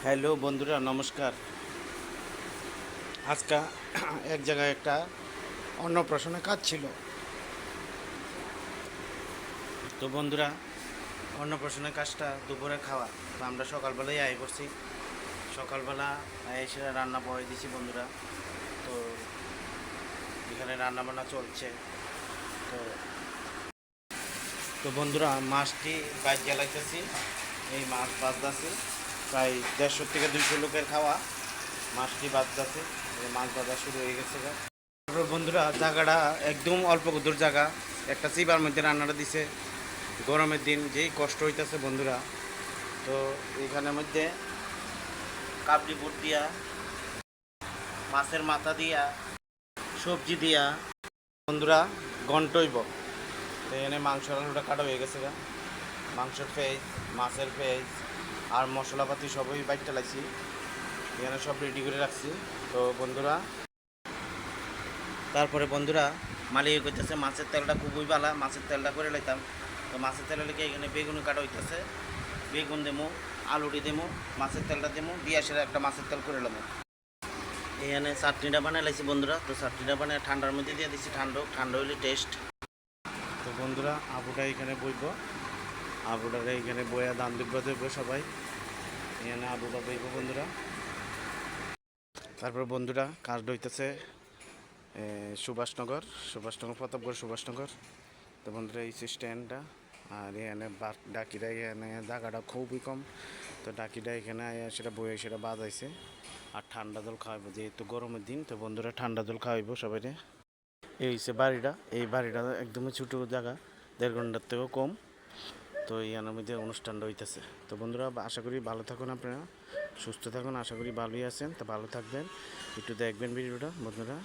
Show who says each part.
Speaker 1: Hello বন্ধুরা, নমস্কার। আজকে এক জায়গায় একটা অন্নপ্রাশনের কাজ ছিল। তো বন্ধুরা, অন্নপ্রাশনের কাজটা দুপুরে খাওয়া। তো আমরা সকালবেলায় আই করছি। সকালবেলা এসে রান্না বয়ে দিছি বন্ধুরা। তো এখানে রান্না বান্না চলছে। তো তো বন্ধুরা, মাছটি বাইক জ্বালাইতেছি। এই মাছ বাজতেছি প্রায় 150 থেকে 200 লোকের খাওয়া। মাছটি বাজতেছে, মাছ বাজা শুরু হয়ে গেছে। তারপর বন্ধুরা, জায়গাটা একদম অল্প দূর জায়গা, একটা চিবার মধ্যে রান্নাটা দিছে। গরমের দিন যেই কষ্ট হইতেছে বন্ধুরা। তো এইখানের মধ্যে কাবলি বুট দিয়া, মাছের মাথা দিয়া, সবজি দিয়া বন্ধুরা ঘন্টইব। তো এখানে মাংসের আলুটা কাটা হয়ে গেছে গা। মাংসের পেঁয়াজ, মাছের পেঁয়াজ আর মশলাপাতি সবই বাইটটা লাগছি। এখানে সব রেডি করে রাখছি। তো বন্ধুরা, তারপরে বন্ধুরা মালিক কইতেছে মাছের তেলটা খুবই ভালো, মাছের তেলটা করে লাইতাম। তো মাছের তেল লেগে এখানে বেগুন কাটা হইতেছে। বেগুন দেবো, আলুটি দেবো, মাছের তেলটা দেবো, দিয়ে সেটা একটা মাছের তেল করে নেবো। এখানে চাটনিটা বানিয়ে লাইছি বন্ধুরা। তো চাটনিটা বানিয়ে ঠান্ডার মধ্যে দিয়ে দিচ্ছি। ঠান্ডা হইলে টেস্ট। তো বন্ধুরা, আবুটা এখানে বইব। আবুটারে এখানে বইয়া দান দেবো সবাই। এখানে আবুটা বইব বন্ধুরা। তারপর বন্ধুরা, কাজটা হইতেছে সুভাষনগর, প্রতাপগড় সুভাষনগর। তো বন্ধুরা, এই স্ট্যান্ডটা। আর এখানে ডাকিরা এখানে জায়গাটা খুবই কম। তো ডাকিটা এখানে সেটা বয়ে সেটা বাজাইছে। আর ঠান্ডা জল খাওয়াইবো, যেহেতু গরমের দিন। তো বন্ধুরা, ঠান্ডা জল খাওয়াইবো সবাই। এই হচ্ছে বাড়িটা। এই বাড়িটা একদমই ছোটো জায়গা, 1.5 ঘন্টার থেকেও কম। তো এই মধ্যে অনুষ্ঠানটা হইতেছে। তো বন্ধুরা, আশা করি ভালো থাকুন, আপনারা সুস্থ থাকুন। আশা করি ভালোই আছেন। তো ভালো থাকবেন, একটু দেখবেন ভিডিওটা বন্ধুরা।